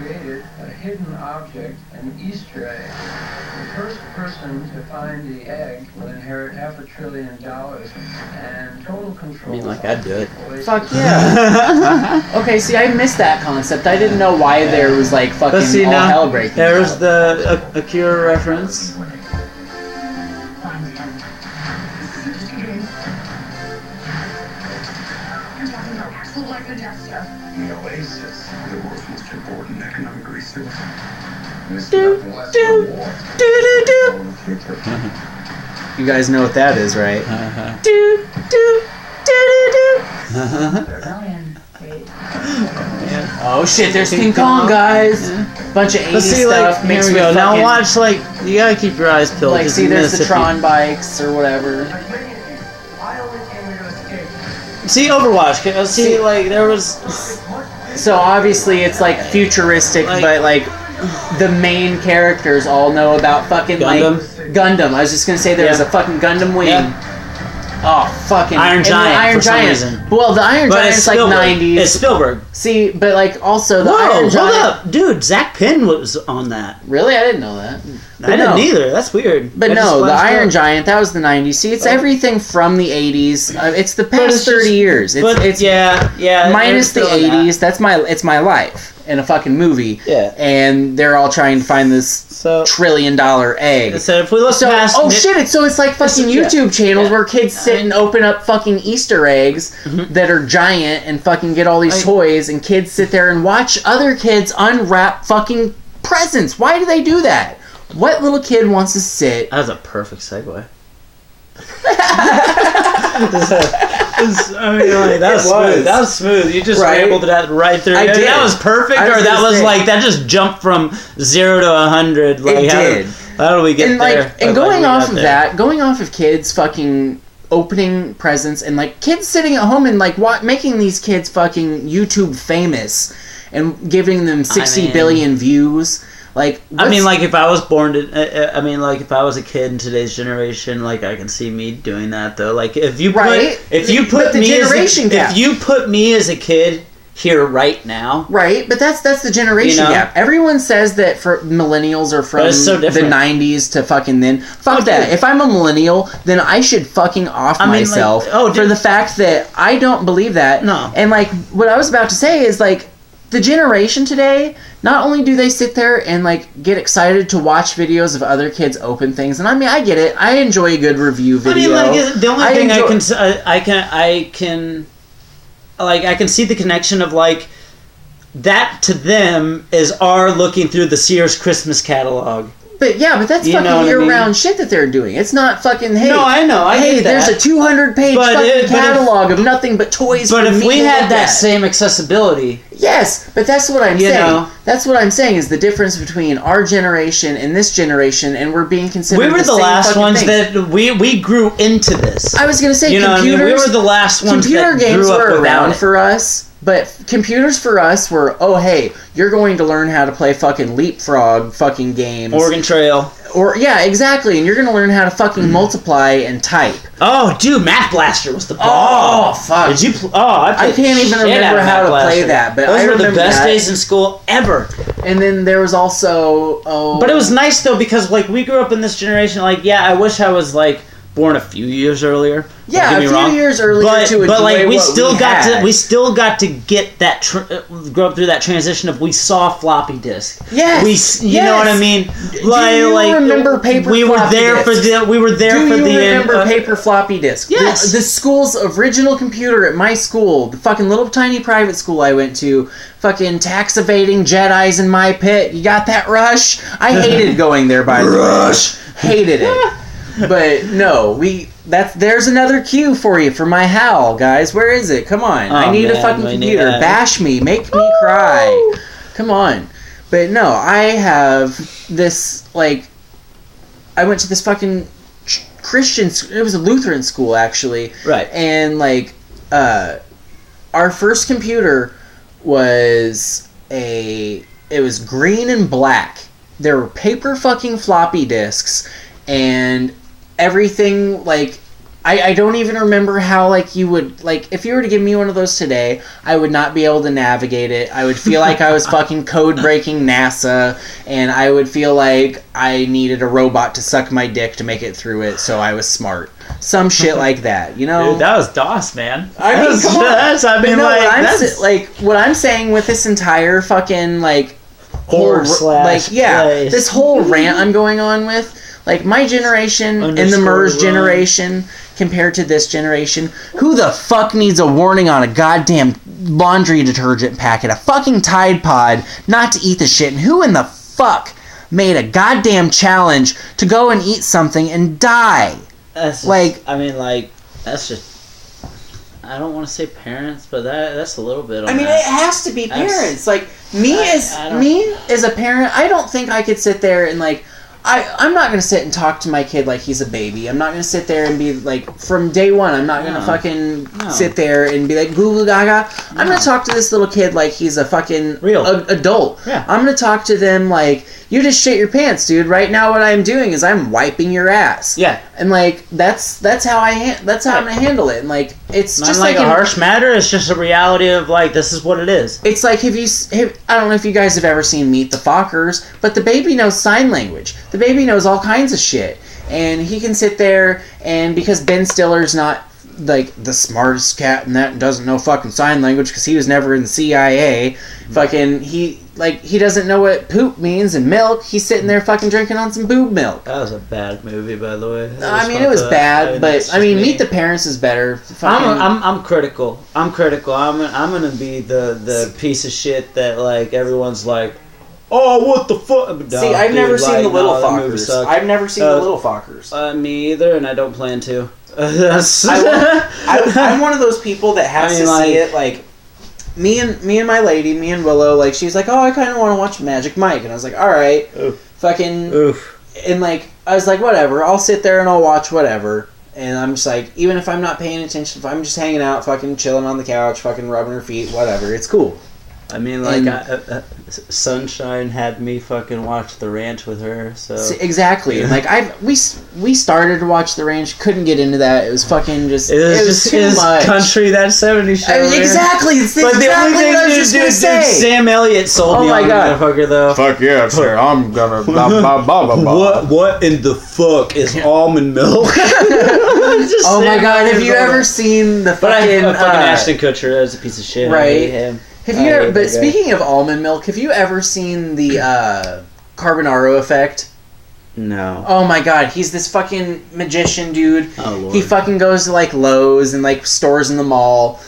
created a hidden object, an Easter egg. The first person to find the egg will inherit $500 billion and total control. I mean, like, I'd do it. Fuck yeah. Okay, see, I missed that concept. I didn't know why there was, like, fucking see, all now, hell breaking there's out. the Akira reference. The Oasis, the world's most important economic resource. You guys know what that is, right? Oh shit, there's King Kong, guys. Bunch of 80s Let's see, stuff. like, mixed here we with go. Now fucking- watch, like, you gotta keep your eyes peeled. Like, 'cause see, you there's miss the if you- Tron bikes or whatever. See Overwatch. See, like, there was... So obviously it's like futuristic, Like- but like the main characters all know about fucking Gundam? like Gundam. I was just gonna say there was Yeah. a fucking Gundam wing. Yeah. Oh fucking Iron and the Giant, Iron for some Giant. reason. Well, the Iron But Giant's it's like Spielberg. 90s. It's Spielberg. See, but like also the Whoa, Iron hold Giant. up. Dude, Zach Penn was on that. Really, I didn't know that. I didn't either. That's weird. But I just no, the flashed Iron up. Giant, that was the 90s. See, it's everything from the 80s. It's the But past it's 30 just- years. It's, But it's yeah. minus the they're still in 80s. That's it's my life in a fucking movie. Yeah. And they're all trying to find this So- $1 trillion egg. So if we look So, past... shit, it's like fucking yeah. YouTube channels Yeah. where kids sit and open up fucking Easter eggs that are giant and fucking get all these toys, and kids sit there and watch other kids unwrap fucking presents. Why do they do that? What little kid wants to sit? That was a perfect segue. That was smooth. That was smooth. You just rambled that right through. I did. That was perfect, I was or that gonna was say- like that just jumped from 0 to 100. Like, It did. How do we get And there? like, and going off of that, going off of kids fucking opening presents and like kids sitting at home and like making these kids fucking YouTube famous and giving them 60 billion views. Like, I mean, like if I was born to, I mean, like if I was a kid in today's generation, like I can see me doing that though. Like if you put, if you put the me generation gap. if you put me as a kid here right now, right? But that's the generation gap. Everyone says that for millennials are from so the 90s to fucking then. Fuck that. Dude. If I'm a millennial, then I should fucking off myself for the fact that I don't believe that. No. And like what I was about to say is like the generation today, not only do they sit there and like get excited to watch videos of other kids open things, and I mean I get it. I enjoy a good review video. I mean, like the only thing I can see the connection of like that to them is our looking through the Sears Christmas catalog. But that's You know fucking what I year-round mean? shit that they're doing. It's not fucking, hey, No, I know, I hey, get there's that. a 200-page fucking catalog of nothing but toys But for if me we to had look that at. same accessibility, Yes, but that's what I'm You saying. know. That's what I'm saying is the difference between our generation and this generation, and we're being considered we were the same last fucking ones things. that we grew into this. I was going to say, You know what I mean? computers... We were the last ones Computer that games grew up were without around it. for us, but computers for us were, oh, hey, you're going to learn how to play fucking leapfrog fucking games. Oregon Trail. Or, yeah, exactly, and you're going to learn how to fucking multiply and type. Oh, dude, Math Blaster was the bomb. Oh, fuck. Did you? I can't even remember how to play that, but those I were the remember best that. days in school ever. And then there was also, But it was nice though because like we grew up in this generation. Like, yeah, I wish I was like born a few years earlier. Yeah, Don't get a me few wrong. years earlier to enjoy But like we what still we got had. to get that grow up through that transition of we saw floppy disk. Yes, you know what I mean. Do you remember paper We were floppy there disks? we were there Do for you the remember paper floppy disk? Yes. The school's original computer at my school, the fucking little tiny private school I went to, fucking tax evading Jedis in my pit. You got that, Rush? I hated going there, by the way. Rush! Hated it. But no, there's another cue for you for my howl, guys. Where is it? Come on. I need a fucking computer. Bash me. Make me cry. Come on. But no, I have this, like, I went to this fucking Christian, it was a Lutheran school, actually. Right. And, like, our first computer was it was green and black. There were paper fucking floppy disks, and everything, like, I don't even remember how, like, you would, like, if you were to give me one of those today, I would not be able to navigate it. I would feel like I was fucking code-breaking NASA, and I would feel like I needed a robot to suck my dick to make it through it, so I was smart. Some shit like that, you know? Dude, that was DOS, man. I mean, come on. That's what I'm saying with this entire fucking, like, Forward slash place. this whole rant I'm going on with, like, my generation and the MERS generation compared to this generation, who the fuck needs a warning on a goddamn laundry detergent packet, a fucking Tide Pod, not to eat the shit, and who in the fuck made a goddamn challenge to go and eat something and die? That's just, like, I mean, like, that's just, I don't want to say parents, but that's a little bit on I mean, that. it has to be parents. Like, me as a parent, I don't think I could sit there and, like, I'm not going to sit and talk to my kid like he's a baby. I'm not going to sit there and be like, from day one, I'm not going to fucking sit there and be like, goo goo gaga. I'm going to talk to this little kid like he's a fucking real adult. Yeah. I'm going to talk to them like, you just shit your pants, dude. Right now what I'm doing is I'm wiping your ass. Yeah. And like, that's how I'm going to handle it. And like, it's not just like a harsh matter. It's just a reality of like, this is what it is. It's like, I don't know if you guys have ever seen Meet the Fockers, but the baby knows sign language. The baby knows all kinds of shit. And he can sit there, and because Ben Stiller's not, like, the smartest cat and that doesn't know fucking sign language because he was never in the CIA, fucking, he doesn't know what poop means and milk. He's sitting there fucking drinking on some boob milk. That was a bad movie, by the way. I mean, it was bad, but, I mean, Meet the Parents is better. I'm critical. I'm gonna be the piece of shit that, like, everyone's like, oh, what the fuck? See, I've never seen the Little Fockers. I've never seen the Little Fockers. Me either, and I don't plan to. I'm one of those people that has to see it. Like, me and my lady, me and Willow, like, she's like, oh, I kind of want to watch Magic Mike, and I was like, all right, fucking, and like, I was like, whatever, I'll sit there and I'll watch whatever, and I'm just like, even if I'm not paying attention, if I'm just hanging out, fucking chilling on the couch, fucking rubbing her feet, whatever, it's cool. I mean, like, Sunshine had me fucking watch The Ranch with her, so... Exactly. And, like, we started to watch The Ranch, couldn't get into that. It was fucking just... It was too much. Country, that 70s show. I mean, exactly. It's exactly what I was just going to say. Sam Elliott sold me on that fucker, though. Fuck yeah, sir. I'm gonna... blah, blah, blah, blah, blah. What in the fuck is almond milk? Oh, my God. Have you ever seen the fucking... But fucking Ashton Kutcher, that was a piece of shit. Right. Have you ever, but speaking of almond milk, have you ever seen the Carbonaro Effect? No. Oh my God, he's this fucking magician dude. Oh Lord. He fucking goes to like Lowe's and like stores in the mall,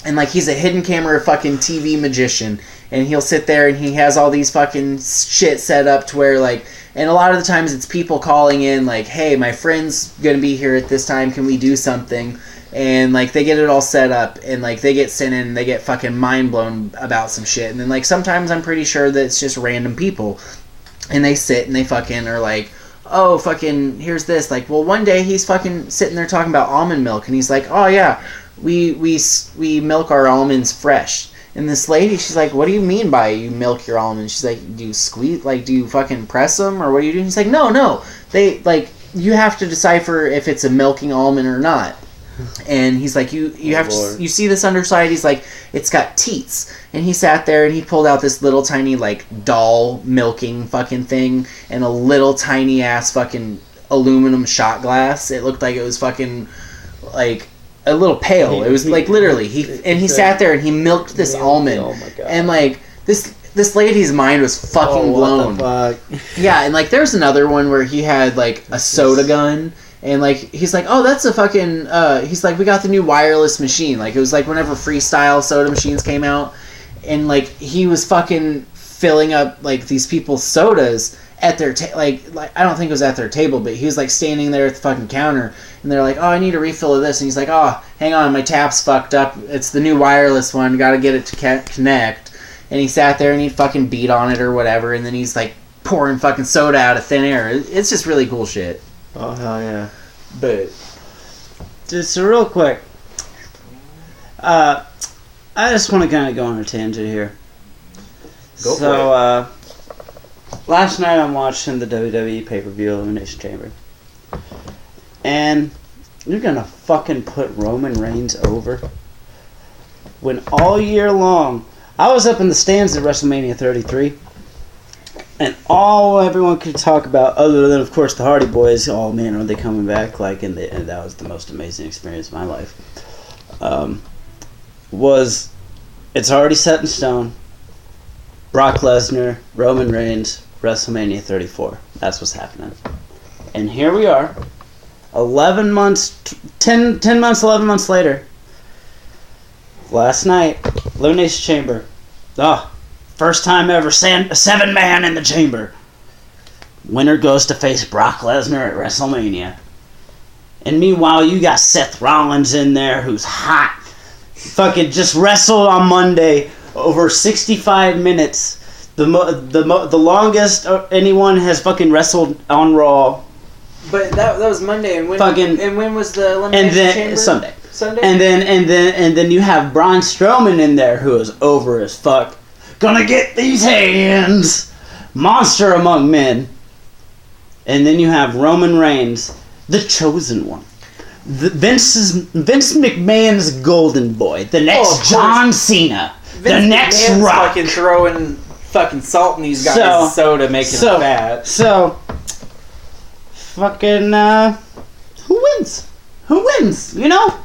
and like he's a hidden camera fucking TV magician, and he'll sit there and he has all these fucking shit set up to where like, and a lot of the times it's people calling in like, hey, my friend's gonna be here at this time, can we do something? And, like, they get it all set up, and, like, they get sent in, and they get fucking mind-blown about some shit. And then, like, sometimes I'm pretty sure that it's just random people. And they sit, and they fucking are like, oh, fucking, here's this. Like, well, one day he's fucking sitting there talking about almond milk, and he's like, oh, yeah, we milk our almonds fresh. And this lady, she's like, what do you mean by you milk your almonds? She's like, do you squeeze, like, do you fucking press them, or what do you do? He's like, no, they, like, you have to decipher if it's a milking almond or not. And he's like, you have to, you see this underside? He's like, it's got teats. And he sat there and he pulled out this little tiny like doll milking fucking thing and a little tiny ass fucking aluminum shot glass. It looked like it was fucking like a little pail. It was like literally he sat there and he milked this almond. Oh my God. And like this lady's mind was fucking blown. What the fuck? Yeah, and like there's another one where he had like a soda gun. And, like, he's like, oh, that's a fucking, he's like, we got the new wireless machine. Like, it was, like, whenever freestyle soda machines came out. And, like, he was fucking filling up, like, these people's sodas at their, like, I don't think it was at their table, but he was, like, standing there at the fucking counter. And they're like, oh, I need a refill of this. And he's like, oh, hang on, my tap's fucked up. It's the new wireless one. Gotta get it to connect. And he sat there and he fucking beat on it or whatever. And then he's, like, pouring fucking soda out of thin air. It's just really cool shit. Oh, hell yeah. But just real quick, I just want to kind of go on a tangent here. Go for it. Last night I'm watching the WWE pay-per-view Elimination Chamber. And You're gonna fucking put Roman Reigns over? When all year long, I was up in the stands at WrestleMania 33, and all everyone could talk about, other than of course the Hardy Boys, oh man, are they coming back? And that was the most amazing experience of my life. Was it's already set in stone. Brock Lesnar, Roman Reigns, WrestleMania 34. That's what's happening. And here we are, 11 months, 10 months, 11 months later. Last night, Elimination Chamber. First time ever, 7-man in the chamber. Winner goes to face Brock Lesnar at WrestleMania. And meanwhile, you got Seth Rollins in there, who's hot. Fucking just wrestled on Monday over 65 minutes. The longest anyone has fucking wrestled on Raw. But that was Monday, and when was the Elimination Chamber? Sunday. Sunday. And then you have Braun Strowman in there, who is over as fuck. Gonna get these hands, monster among men. And then you have Roman Reigns, the chosen one. Vince McMahon's golden boy, the next John Cena, the next Rock. Fucking throwing fucking salt in these guys' soda, making it fat. So, fucking, who wins? Who wins? You know?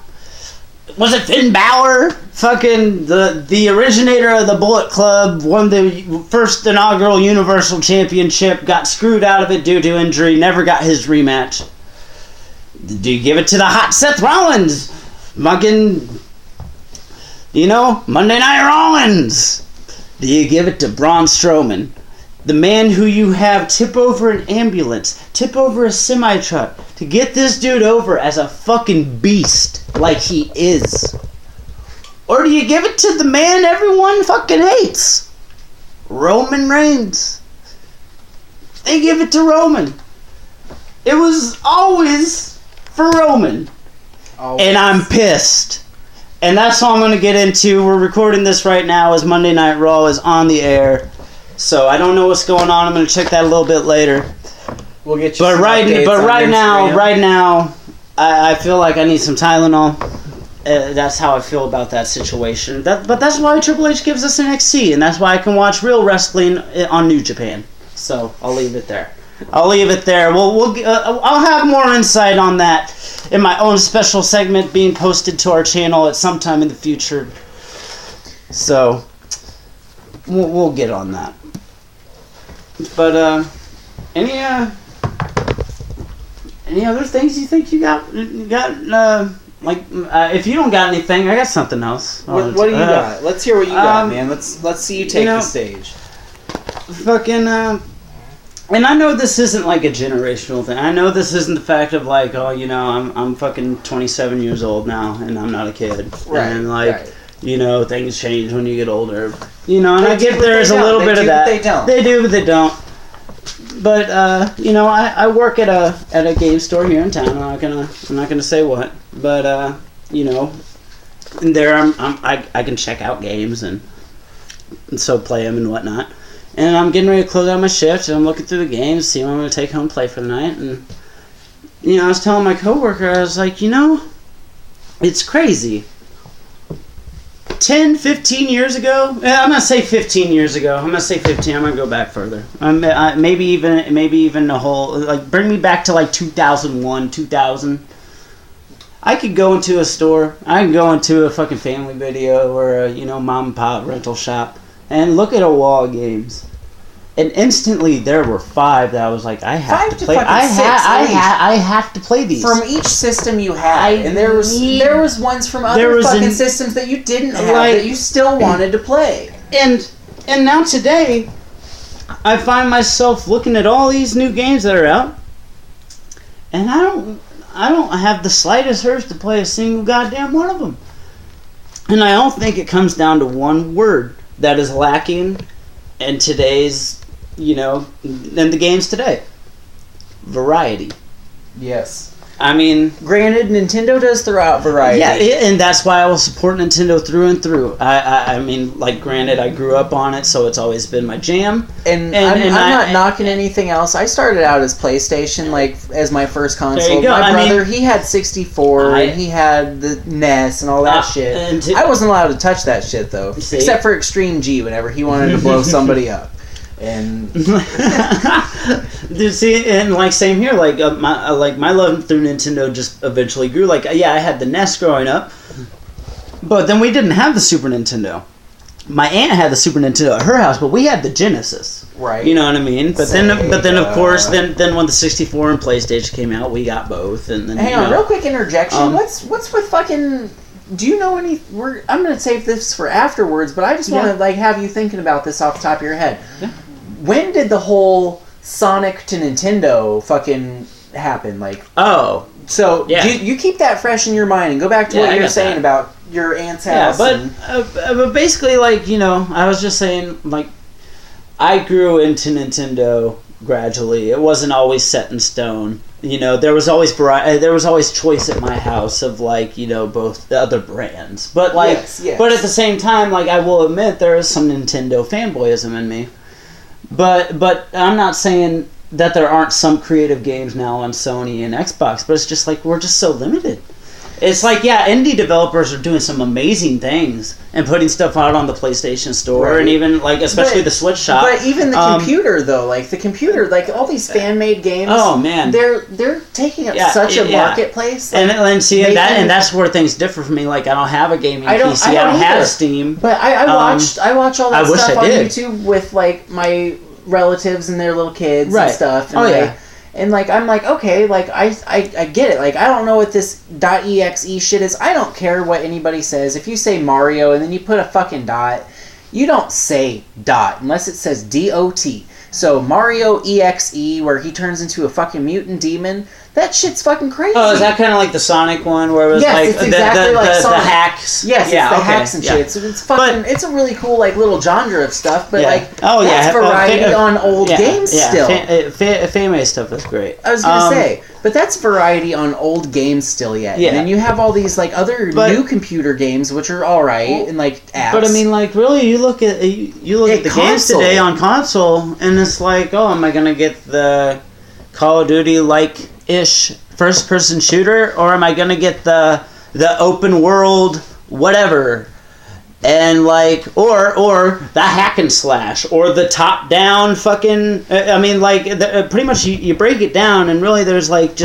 Was it Finn Balor? Fucking the originator of the Bullet Club, won the first inaugural Universal Championship, got screwed out of it due to injury, never got his rematch. Do you give it to the hot Seth Rollins? Fucking, Monday Night Rollins? Do you give it to Braun Strowman? The man who you have tip over an ambulance, tip over a semi-truck, to get this dude over as a fucking beast like he is? Or do you give it to the man everyone fucking hates? Roman Reigns. They give it to Roman. It was always for Roman. Always. And I'm pissed. And that's all I'm going to get into. We're recording this right now as Monday Night Raw is on the air. So I don't know what's going on. I'm going to check that a little bit later. We'll get you But some right updates on now, I feel like I need some Tylenol. That's how I feel about that situation. But that's why Triple H gives us NXT, and that's why I can watch real wrestling on New Japan. So I'll leave it there. I'll have more insight on that in my own special segment being posted to our channel at some time in the future. So we'll get on that. But any other things you think you got? If you don't got anything, I got something else. What do you got? Let's hear what you got, man. Let's see you take the stage. Fucking and I know this isn't like a generational thing. I know this isn't the fact of like, I'm fucking 27 years old now and I'm not a kid. Right. And things change when you get older. And They I get do, there's a little bit of that. They don't. They do, but they don't. But I work at a game store here in town. I'm not gonna say what, but there I can check out games and so play them and whatnot. And I'm getting ready to close out my shift, and I'm looking through the games, see what I'm gonna take home and play for the night. And I was telling my coworker, I was like, it's crazy. 10, 15 years ago? I'm going to say 15 years ago. I'm going to say 15. I'm going to go back further. Maybe even the whole... bring me back to 2001, 2000. I could go into a store. I could go into a fucking Family Video or a, mom and pop rental shop and look at a wall of games. And instantly there were 5 that I was like, I have to play. I have to play these. From each system you had. And there was ones from other fucking systems that you didn't have that you still wanted to play. And now today, I find myself looking at all these new games that are out, and I don't have the slightest urge to play a single goddamn one of them. And I don't think it comes down to one word that is lacking in today's, in the games today. Variety. Yes. I mean, granted, Nintendo does throw out variety. yeah, and that's why I will support Nintendo through and through. I mean, like, granted, I grew up on it, so it's always been my jam. And I'm not knocking anything else. I started out as PlayStation, like, as my first console. There you go. My brother, he had 64, and he had the NES and all that shit. I wasn't allowed to touch that shit, though. See? Except for Extreme G, whenever he wanted to blow somebody up. And see, and like same here, like my love through Nintendo just eventually grew. Like, yeah, I had the NES growing up, but then we didn't have the Super Nintendo. My aunt had the Super Nintendo at her house, but we had the Genesis. Right. You know what I mean? But then of course, then when the 64 and PlayStation came out, we got both. And then hang on, real quick interjection. What's with fucking? Do you know any? I'm gonna save this for afterwards, but I just want to like have you thinking about this off the top of your head. Yeah. When did the whole Sonic to Nintendo fucking happen? Like, so you keep that fresh in your mind and go back to what you were saying about your aunt's house. Yeah, but basically, like, you know, I was just saying, like, I grew into Nintendo gradually. It wasn't always set in stone. You know, there was always variety. There was always choice at my house of, like, you know, both the other brands. But like, but at the same time, like, I will admit there is some Nintendo fanboyism in me. But I'm not saying that there aren't some creative games now on Sony and Xbox, but it's just like we're just so limited. It's like, yeah, indie developers are doing some amazing things and putting stuff out on the PlayStation Store and even, like, especially the Switch shop. But even the computer, though, like, the computer, like, all these fan-made games, oh, man. They're taking up such a marketplace. Like, and see, and that's where things differ for me. Like, I don't have a gaming PC. I don't have Steam. But I watch all that stuff on YouTube with, like, my relatives and their little kids and stuff. And and, like, I'm like, okay, like, I get it. Like, I don't know what this .exe shit is. I don't care what anybody says. If you say Mario and then you put a fucking dot, you don't say dot unless it says DOT. So, Mario EXE, where he turns into a fucking mutant demon, that shit's fucking crazy. Oh, is that kind of like the Sonic one where it was like, it's exactly like the hacks? Yes, it's the hacks and shit. So it's fucking, it's a really cool, like, little genre of stuff, but like, that's variety on old games still. Fame stuff is great. I was gonna say, but that's variety on old games still yet. Yeah. And then you have all these, like, other new computer games, which are alright, and, like, apps. But I mean, like, really, you look at the games today on console, and it's like, oh, am I gonna get the Call of Duty like-ish first-person shooter, or am I gonna get the open world whatever, and like, or the hack and slash, or the top-down fucking? I mean, like, pretty much you break it down, and really, there's like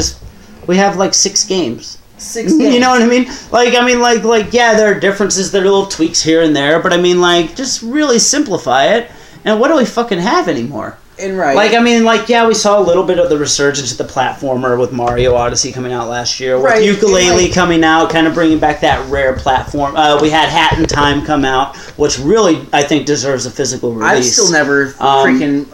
we have like 6 games. 6 games. You know what I mean? Like, I mean, like, yeah, there are differences, there are little tweaks here and there, but I mean, like, just really simplify it. And what do we fucking have anymore? And right. Like, I mean, like, yeah, we saw a little bit of the resurgence of the platformer with Mario Odyssey coming out last year, with Ukulele coming out, kind of bringing back that rare platform. We had Hat in Time come out, which really, I think, deserves a physical release. I've still never freaking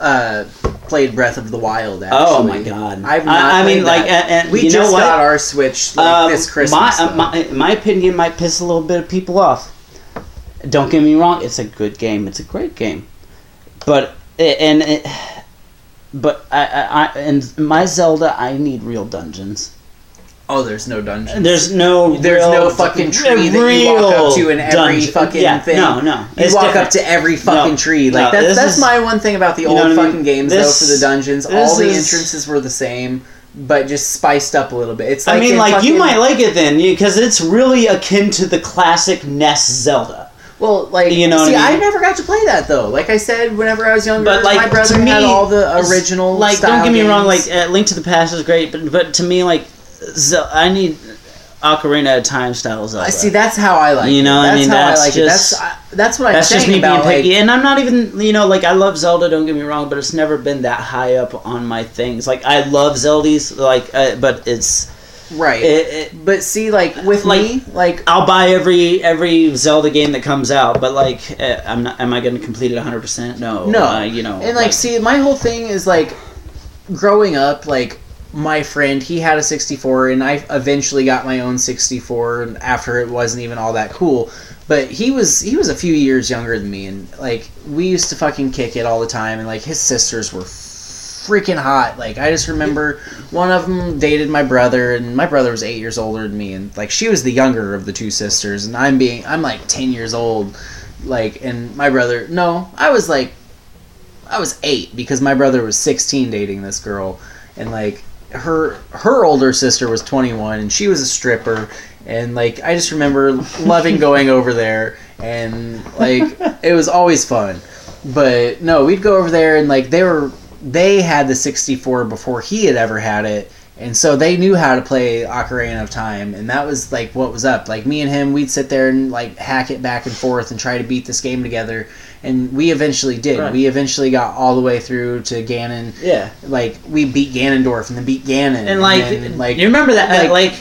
played Breath of the Wild, actually. Oh, my God. I've not played that. And we just got our Switch this Christmas. My opinion might piss a little bit of people off. Don't get me wrong, it's a good game. It's a great game. But in my Zelda, I need real dungeons. Oh, there's no dungeons. There's no fucking tree that you walk up to in every fucking thing. No. You walk up to every fucking tree. Like, that's my one thing about the old fucking games, though, for the dungeons. All the entrances were the same, but just spiced up a little bit. It's like, I mean, like, you might like it then, because it's really akin to the classic NES Zelda. Well, like, you know, I never got to play that, though. Like I said, whenever I was younger, but, like, my brother had all the original like, style don't get me wrong, like, Link to the Past is great, but to me, like, I need Ocarina of Time style Zelda. See, that's how I like it. You know, that's how I like it. That's what I'm saying about, being picky. Like, and I'm not even, you know, like, I love Zelda, don't get me wrong, but it's never been that high up on my things. Like, I love Zeldies, like, but it's... Right. But see, like, with me, like, I'll buy every Zelda game that comes out, but, like, am I going to complete it 100%? No. You know. And, like, see, my whole thing is, like, growing up, like, my friend, he had a 64, and I eventually got my own 64 after it wasn't even all that cool. But he was a few years younger than me, and, like, we used to fucking kick it all the time, and, like, his sisters were freaking hot. Like, I just remember one of them dated my brother, and my brother was 8 years older than me, and like she was the younger of the two sisters, and I'm like 10 years old, like, and my brother, no, I was 8 because my brother was 16 dating this girl, and like her older sister was 21 and she was a stripper, and like I just remember loving going over there, and like it was always fun. But no, we'd go over there, and like they had the 64 before he had ever had it, and so they knew how to play Ocarina of Time, and that was like what was up. Like me and him, we'd sit there and like hack it back and forth and try to beat this game together, and we eventually did. Right. We eventually got all the way through to Ganon. Yeah. Like we beat Ganondorf and then beat Ganon, and like you remember that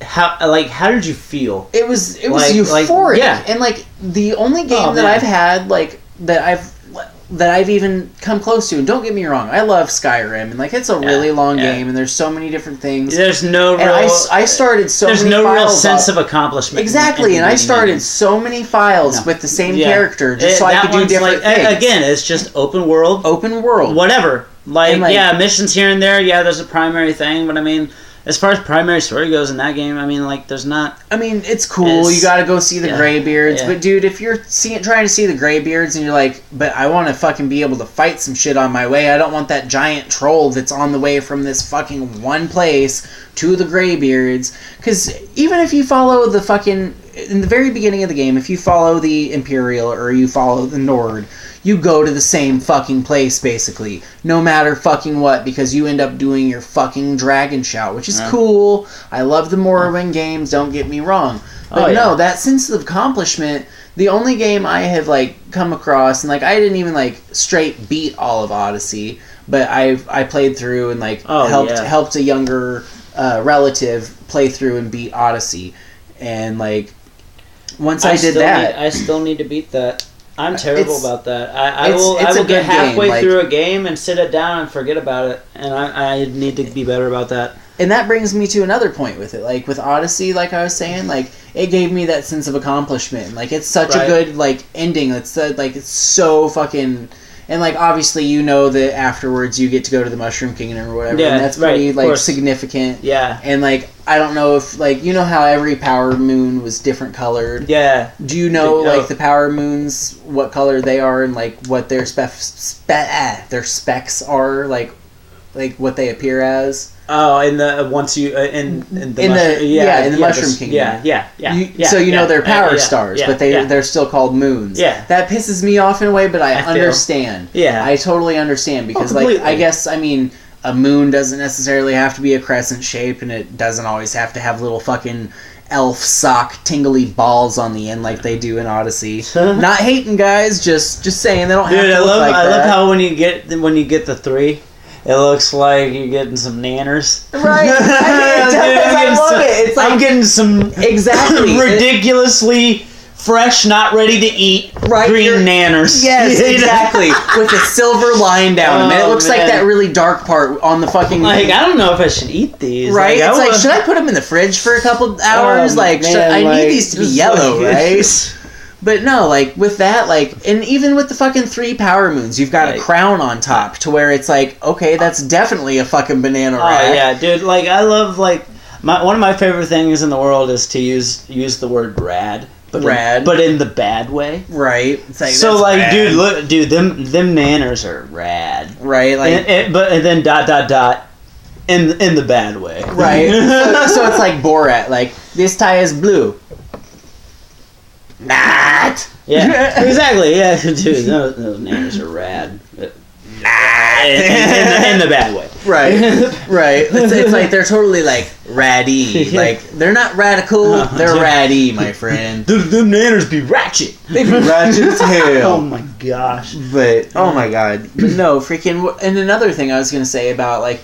how did you feel? It was euphoric. Yeah. And like the only game that I've had like that I've even come close to, and don't get me wrong, I love Skyrim, and like it's a really long game, and there's so many different things. There's no real. I started so many. There's no real sense of accomplishment. Exactly, and I started so many files with the same character just so I could do different things. Again, it's just open world. Open world. Whatever. Like missions here and there. Yeah, there's a primary thing, but I mean, as far as primary story goes in that game, I mean, like, there's not... I mean, it's cool. You gotta go see the Greybeards. Yeah. But, dude, if you're trying to see the Greybeards and you're like, but I want to fucking be able to fight some shit on my way. I don't want that giant troll that's on the way from this fucking one place to the Greybeards. Because even if you follow the fucking... In the very beginning of the game, if you follow the Imperial or you follow the Nord, you go to the same fucking place, basically. No matter fucking what, because you end up doing your fucking Dragon Shout, which is cool. I love the Morrowind games, don't get me wrong. But no, that sense of accomplishment, the only game I have, like, come across, and, like, I didn't even, like, straight beat all of Odyssey, but I played through and, like, helped a younger relative play through and beat Odyssey. And, like, once I did that... I still need to beat that. I'm terrible about that. I will get halfway through a game and sit it down and forget about it, and I need to be better about that. And that brings me to another point with it. Like, with Odyssey, like I was saying, like, it gave me that sense of accomplishment. Like, it's such a good, like, ending. It's, like, it's so fucking... And, like, obviously, you know that afterwards you get to go to the Mushroom Kingdom or whatever, and that's pretty, like, significant. Yeah. And, like, I don't know if, like, you know how every power moon was different colored? Yeah. Do you know, like, the power moons, what color they are, and, like, what their their specs are, like what they appear as? Oh, in the once you in the Mushroom Kingdom. So you know they're power stars, but they're still called moons. Yeah, that pisses me off in a way, but I understand. Yeah, I totally understand because like I guess I mean a moon doesn't necessarily have to be a crescent shape, and it doesn't always have to have little fucking elf sock tingly balls on the end like they do in Odyssey. Not hating, guys, just saying they don't have to look like that. I love how when you get the 3. It looks like you're getting some nanners. Right. I love it. It's like, I'm getting some ridiculously fresh, not ready to eat green nanners. Yes, exactly. With a silver line down them. It looks like that really dark part on the fucking... Like, I don't know if I should eat these. Right? Like, it's like, should I put them in the fridge for a couple hours? I need these to be yellow, right? But no, like, with that, like, and even with the fucking 3 power moons, you've got a crown on top to where it's like, okay, that's definitely a fucking banana rack. Oh, yeah, dude, like, I love, like, one of my favorite things in the world is to use the word rad. But in the bad way. Right. It's like, so, like, rad. Them nanners are rad. Right, like... And then ... in the bad way. Right. so it's like Borat, like, this tie is blue. Not. Yeah, exactly. Yeah, dude, those nanners are rad. In the bad way. Right. It's like they're totally like ratty. Like they're not radical. They're ratty, my friend. Them nanners be ratchet. They be ratchet as hell. Oh my gosh. But oh my god. But no, freaking. And another thing I was gonna say about like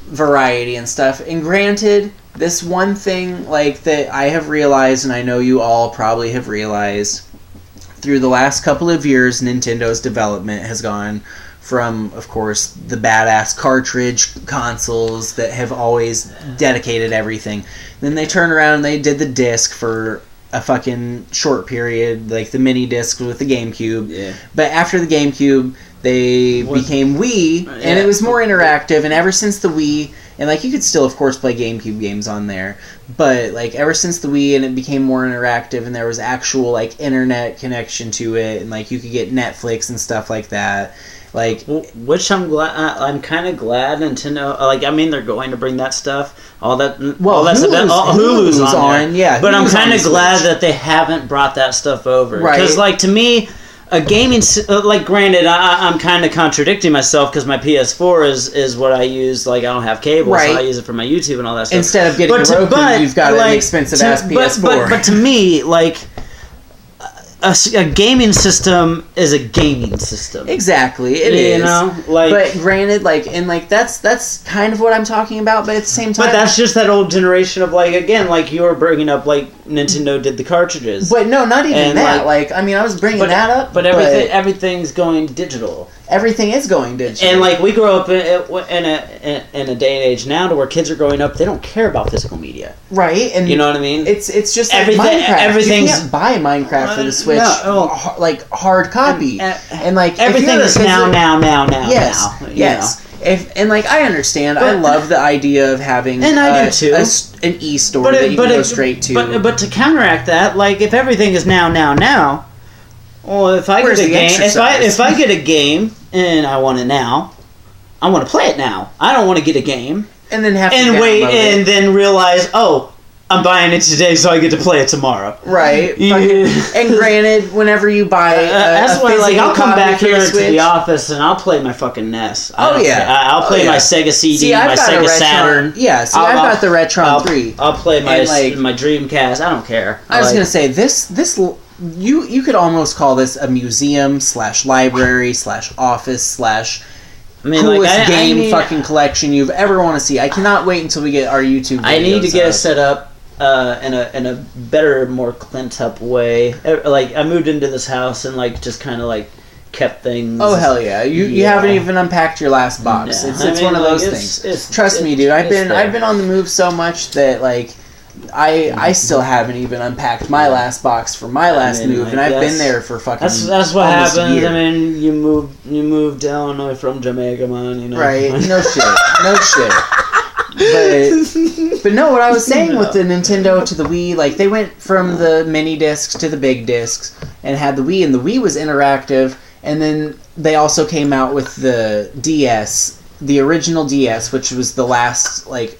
variety and stuff. And granted, this one thing like that I have realized, and I know you all probably have realized, through the last couple of years, Nintendo's development has gone from, of course, the badass cartridge consoles that have always dedicated everything. Then they turned around and they did the disc for a fucking short period, like the mini disc with the GameCube. Yeah. But after the GameCube, they became Wii, and it was more interactive. And ever since the Wii, and like you could still, of course, play GameCube games on there, but like ever since the Wii, and it became more interactive, and there was actual like internet connection to it, and like you could get Netflix and stuff like that. Like, which I'm glad. I'm kind of glad Nintendo. Like, I mean, they're going to bring that stuff. All that. Well, all that's Hulu's on. Yeah, but I'm kind of glad that they haven't brought that stuff over. Right. Because, like, to me, a gaming, like, granted, I'm kind of contradicting myself because my PS4 is what I use. Like, I don't have cable, so I use it for my YouTube and all that stuff. Instead of getting a Roku, you've got an expensive ass PS4. But to me, like, a gaming system is a gaming system. Exactly, it is. You know, like, but granted, like, and like that's kind of what I'm talking about. But at the same time, but that's just that old generation of like, again, like you were bringing up, like Nintendo did the cartridges. But no, not even that. Like, I mean, I was bringing that up. But everything's going digital. Everything is going digital. And like we grew up in a day and age now to where kids are growing up, they don't care about physical media. Right, and you know what I mean. It's just like Minecraft. Everything's, you can't buy Minecraft for the Switch, like hard copy, and like everything is now. Yes, now, yes. And like I understand, I love the idea of having and I do too. An e-store that you can go straight to. But to counteract that, like if everything is now. Well, if I get a game, if I get a game and I want it now, I want to play it now. I don't want to get a game and then have to wait and then realize, oh, I'm buying it today, so I get to play it tomorrow. Right. And granted, whenever you buy, that's why, like, I'll come back here to the office and I'll play my fucking NES. I'll play my Sega CD, my Sega Saturn. Yeah. See, I've got the Retron 3. I'll play my Dreamcast. I don't care. I was gonna say this. You could almost call this a museum / library / office / coolest game fucking collection you've ever want to see. I cannot wait until we get our YouTube videos. I need to get it set up in a better, more cleaned up way. Like I moved into this house and like just kind of like kept things. Oh hell yeah! You haven't even unpacked your last box. Yeah. It's one of those things. Trust me, dude. I've been on the move so much that like. I still haven't even unpacked my last box for my last move, and I've been there for fucking. That's what happens. I mean, you moved to Illinois from Jamaica, man. You know, right? No shit. But no, what I was saying with the Nintendo to the Wii, like they went from the mini discs to the big discs, and had the Wii, and the Wii was interactive, and then they also came out with the DS, the original DS, which was the last like.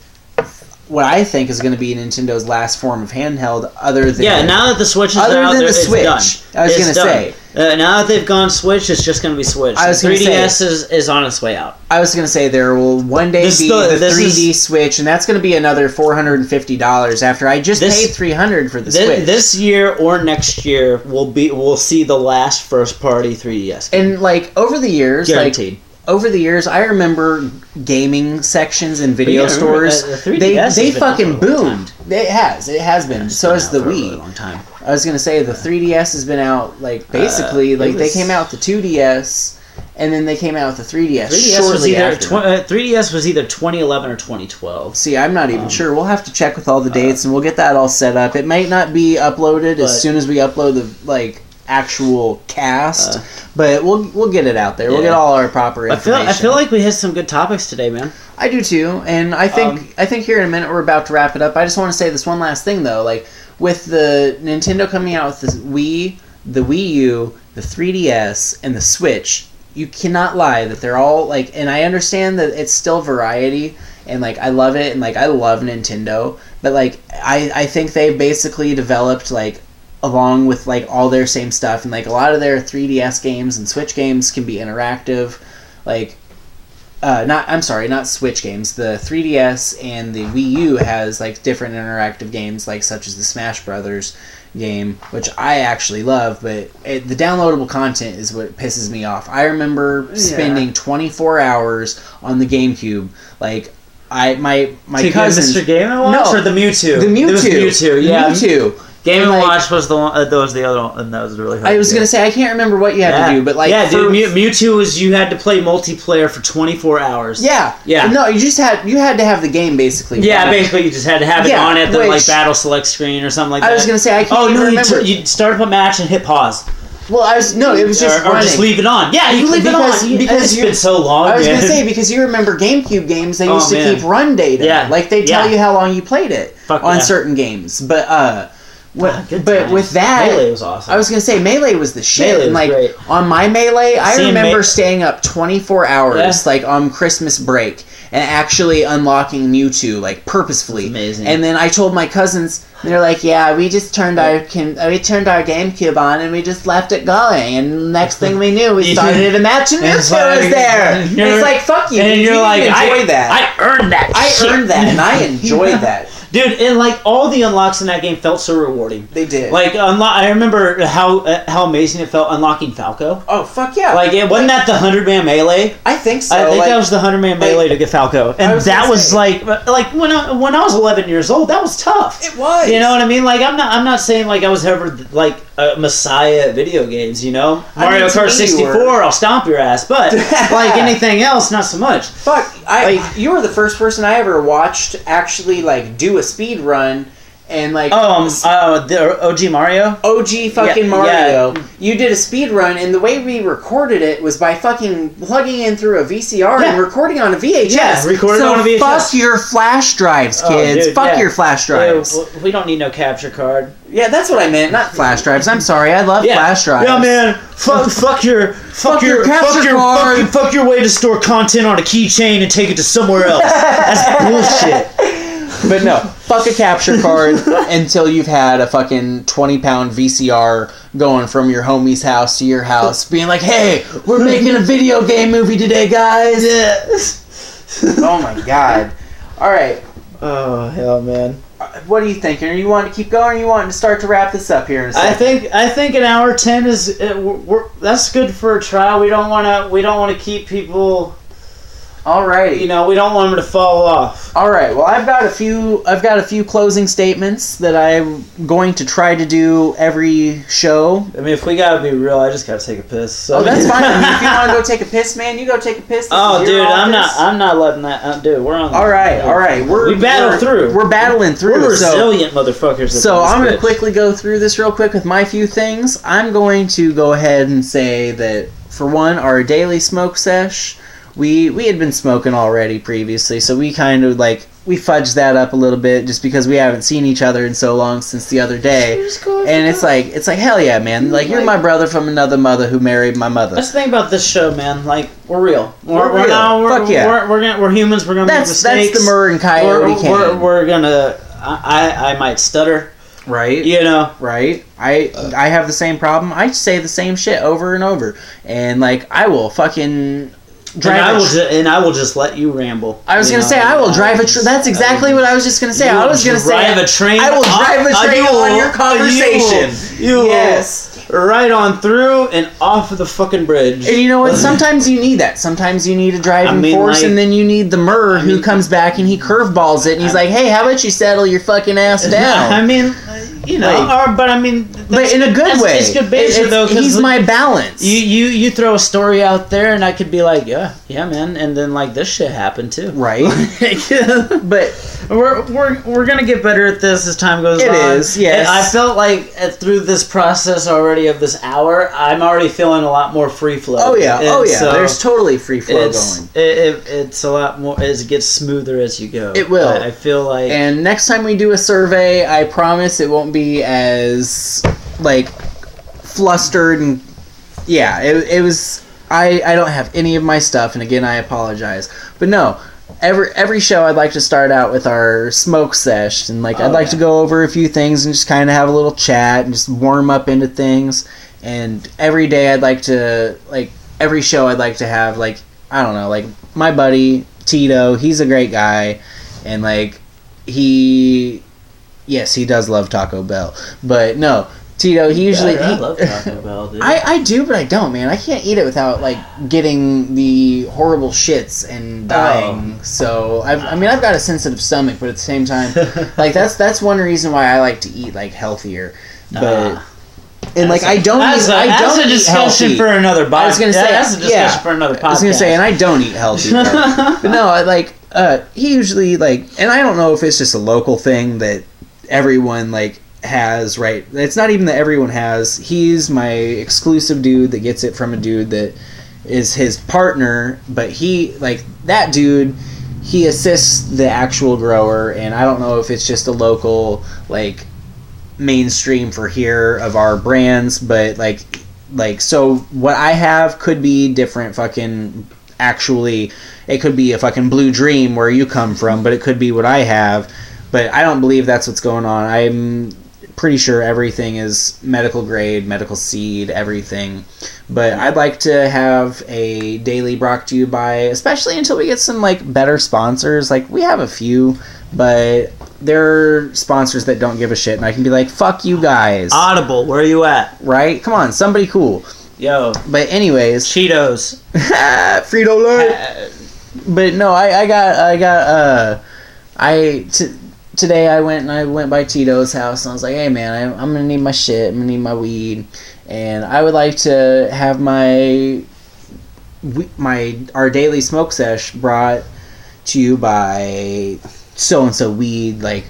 What I think is going to be Nintendo's last form of handheld, other than now that the Switch is out, it's Switch. Done. I was going to say now that they've gone Switch, it's just going to be Switch. The 3DS is on its way out. I was going to say there will one day be the 3D Switch, and that's going to be another $450 after I just paid $300 for the Switch. This year or next year, we'll see the last first party 3DS game. And like over the years, guaranteed. Over the years, I remember gaming sections in video stores. They fucking boomed. It has been. So has the Wii. For a really long time. I was gonna say the 3DS has been out like basically they came out with the 2DS, and then they came out with the 3DS. 3DS was either 2011 or 2012. See, I'm not even sure. We'll have to check with all the dates, and we'll get that all set up. It might not be uploaded as soon as we upload the actual cast, but we'll get it out there. We'll get all our proper information. I feel like we hit some good topics today, man. I do too, and I think here in a minute we're about to wrap it up. I just want to say this one last thing though, like with the Nintendo coming out with the Wii, the Wii U, the 3DS, and the Switch, you cannot lie that they're all like, and I understand that it's still variety, and like I love it, and like I love Nintendo, but like I think they basically developed like along with like all their same stuff, and like a lot of their 3DS games and Switch games can be interactive, like not Switch games. The 3DS and the Wii U has like different interactive games, like such as the Smash Brothers game, which I actually love, but the downloadable content is what pisses me off. I remember spending 24 hours on the GameCube, like my cousin. Mr. Game & Watch or the Mewtwo? The Mewtwo. It was Mewtwo, yeah. Mewtwo. Game & Watch was the one. That was the other one, and that was really hard. I was gonna say I can't remember what you had to do, but like dude, Mewtwo was you had to play multiplayer for 24 hours. Yeah. No, you had to have the game basically. Yeah, basically you just had to have it on at the like battle select screen or something like that. I was gonna say I can't even remember. You start up a match and hit pause. Well, it was just or just leave it on. Yeah, you leave it on because it's been so long. I was gonna say because you remember GameCube games, they used to keep run data. Yeah, like they tell you how long you played it on certain games. But with that, Melee was awesome. I was gonna say Melee was the shit. Melee and was great. On my Melee, I remember staying up 24 hours like on Christmas break and actually unlocking Mewtwo like purposefully. Amazing. And then I told my cousins, they're like, "Yeah, we just turned our GameCube on and we just left it going, and next thing we knew, we started a match and Mewtwo was there." And it's like, "Fuck you!" And you're like, "Enjoy that." I earned that. I earned that, and I enjoyed that. Dude, and like all the unlocks in that game felt so rewarding. They did. Like I remember how amazing it felt unlocking Falco. Oh fuck yeah! Like it wasn't that the 100-man melee? I think so. I think that was the 100-man melee to get Falco, and that was like when I was 11 years old, that was tough. It was. You know what I mean? Like I'm not saying like I was ever like a messiah at video games. You know, Mario Kart 64, I'll stomp your ass. But like anything else, not so much. Fuck, you were the first person I ever watched actually like do a speed run and like the OG Mario. OG fucking Mario. Yeah. You did a speed run, and the way we recorded it was by fucking plugging in through a VCR and recording on a VHS. Yeah, recording on a VHS. Fuck your flash drives, kids. Dude, fuck your flash drives. We don't need no capture card. Yeah, that's what I meant. Not flash drives. I'm sorry. I love flash drives. Yeah, man. Fuck your capture card. Fuck your way to store content on a keychain and take it to somewhere else. That's bullshit. But no, fuck a capture card until you've had a fucking 20-pound VCR going from your homie's house to your house, being like, "Hey, we're making a video game movie today, guys." Oh my god. All right. Oh hell, man. What are you thinking? Are you wanting to keep going, or you wanting to start to wrap this up here in a second? I think an hour 10 is that's good for a trial. We don't want to keep people. Alrighty. You know, we don't want them to fall off. All right. Well, I've got a few closing statements that I'm going to try to do every show. I mean, if we gotta be real, I just gotta take a piss. So. Oh, that's fine. I mean, if you want to go take a piss, man, you go take a piss. Oh, dude, I'm not letting that. Dude, we're on. All right. We battle through. We're battling through. We're resilient motherfuckers. So I'm going to quickly go through this real quick with my few things. I'm going to go ahead and say that for one, our daily smoke sesh. We had been smoking already previously, so we kind of we fudged that up a little bit just because we haven't seen each other in so long since the other day. And it's like hell yeah, man! Like you're my brother from another mother who married my mother. That's the thing about this show, man. Like we're real. We're real. Fuck yeah. We're humans. We're gonna make mistakes. That's the Murr and Coyote Kayne. We're gonna. I might stutter. Right. You know. Right. I have the same problem. I say the same shit over and over, and I will fucking. I will just let you ramble. I was going to say, I will drive a train. That's exactly what I was just going to say. I was going to say, drive a train. I will drive a train on your conversation. Yes. Right on through and off of the fucking bridge. And you know what? Sometimes you need that. Sometimes you need a driving force, and then you need the Murr who comes back and he curveballs it, and he's like, "Hey, how about you settle your fucking ass down?" I mean, you know, but I mean, but in a good way. It's good banter though. He's my balance. You throw a story out there, and I could be like, yeah, man, and then this shit happened too, right? But we're gonna get better at this as time goes on. It is, yes. And I felt like through this process already of this hour, I'm already feeling a lot more free flow. Oh yeah, So there's totally free flow going. It's a lot more as it gets smoother as you go. It will. I feel like. And next time we do a survey, I promise it won't be as flustered and it was. I don't have any of my stuff, and again I apologize, but no. Every show I'd like to start out with our smoke sesh, and I'd like to go over a few things and just kind of have a little chat and just warm up into things. And every day I'd like to every show I'd like to have I don't know, my buddy Tito, he's a great guy, and he does love Taco Bell, but no. Tito, he usually... I love Taco Bell, dude. I do, but I don't, man. I can't eat it without, getting the horrible shits and dying. Oh. So, I've got a sensitive stomach, but at the same time, that's one reason why I like to eat, healthier. But... And I don't eat that's a discussion for another podcast. I was gonna say that's a discussion for another podcast. I was gonna say, and I don't eat healthy. But no, he usually and I don't know if it's just a local thing that everyone has, right? It's not even that everyone has. He's my exclusive dude that gets it from a dude that is his partner, but he, like, that dude, he assists the actual grower, and I don't know if it's just a local, like, mainstream for here of our brands, but, like, so what I have could be different fucking, actually, it could be a fucking Blue Dream where you come from, but it could be what I have, but I don't believe that's what's going on. I'm pretty sure everything is medical grade, medical seed, everything. But I'd like to have a daily brought to you by, especially until we get some like better sponsors. Like we have a few, but they're sponsors that don't give a shit, and I can be like, fuck you guys. Audible, where are you at? Right? Come on, somebody cool. Yo. But anyways, Cheetos. Frito-Lay. But no, today I went by Tito's house, and I was like, hey man, I'm gonna need my shit, I'm gonna need my weed, and I would like to have our daily smoke sesh brought to you by so and so weed. Like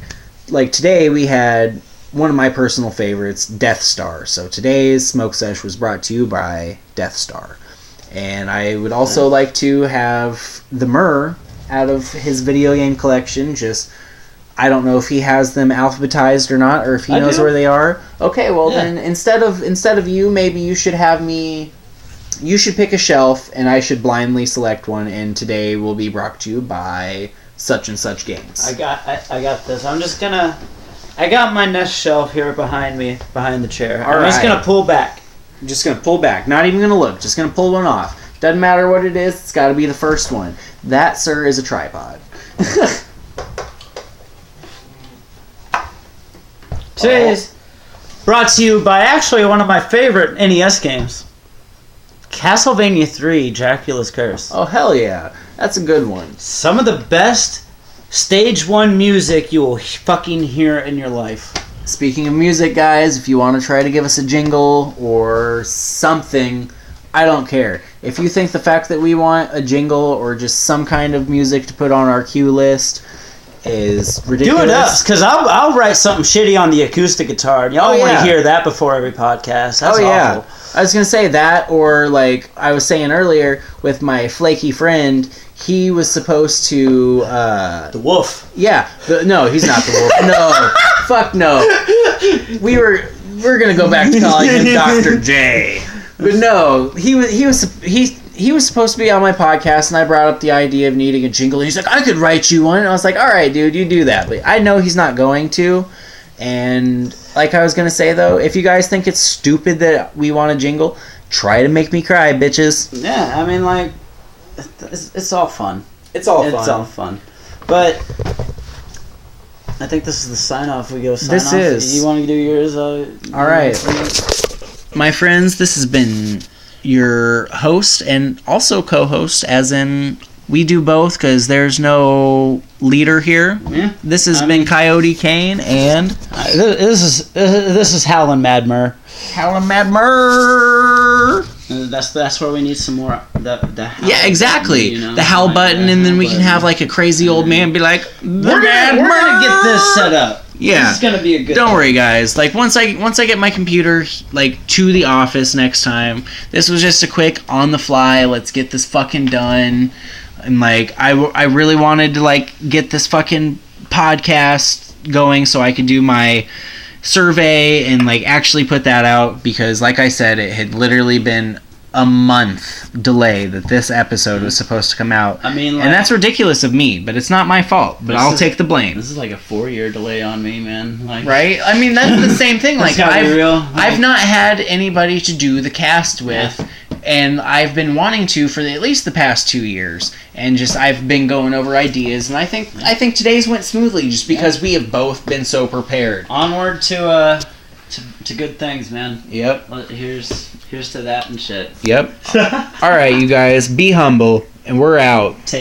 today we had one of my personal favorites, Death Star. So today's smoke sesh was brought to you by Death Star. And I would also like to have the Myrrh out of his video game collection. Just, I don't know if he has them alphabetized or not, or if he knows where they are. Okay, well then instead of you, maybe you should have me. You should pick a shelf, and I should blindly select one. And today will be brought to you by such and such games. I got this. I got my Nest shelf here behind me, behind the chair. I'm just gonna pull back. I'm just going to pull back. Not even going to look. Just going to pull one off. Doesn't matter what it is. It's got to be the first one. That, sir, is a tripod. Today's brought to you by actually one of my favorite NES games. Castlevania 3, Dracula's Curse. Oh, hell yeah. That's a good one. Some of the best Stage 1 music you will fucking hear in your life. Speaking of music, guys, if you want to try to give us a jingle or something, I don't care. If you think the fact that we want a jingle or just some kind of music to put on our cue list is ridiculous. Do it up, because I'll write something shitty on the acoustic guitar. And y'all want to hear that before every podcast. That's awful. Yeah. I was going to say that, or like I was saying earlier with my flaky friend, he was supposed to... the wolf. Yeah. No, he's not the wolf. No. Fuck no. We're going to go back to calling him Dr. J. But no, he was supposed to be on my podcast, and I brought up the idea of needing a jingle, and he's like, I could write you one. And I was like, all right, dude, you do that. But I know he's not going to. And like I was going to say, though, if you guys think it's stupid that we want a jingle, try to make me cry, bitches. Yeah, I mean, like, it's all fun. It's all fun. But I think this is the sign-off. We go sign this off. Is. You want to do yours? All right. My friends, this has been your host and also co-host, as in we do both because there's no leader here. Yeah. This has been Coyote Kayne, and this is Howlin' Mad Mur. Howlin' Mad Mur. That's where we need some more. Yeah, exactly. Button, the howl button, and then we can have like a crazy old man be like, "We're gonna get this set up." Yeah, this is gonna be a good. Don't worry, guys. Like once I get my computer like to the office next time, this was just a quick on the fly. Let's get this fucking done. And like I really wanted to like get this fucking podcast going so I could do my survey and like actually put that out, because like I said, it had literally been a month delay that this episode was supposed to come out. I mean, like, and that's ridiculous of me, but it's not my fault, but I'll take the blame. This is like a 4-year delay on me, man. Like, right? I mean, that's the same thing. Like I've not had anybody to do the cast with, and I've been wanting to for at least the past 2 years, and just I've been going over ideas, and I think today's went smoothly just because we have both been so prepared. Onward to good things, man. Yep. Here's to that and shit. Yep. All right, you guys, be humble, and we're out.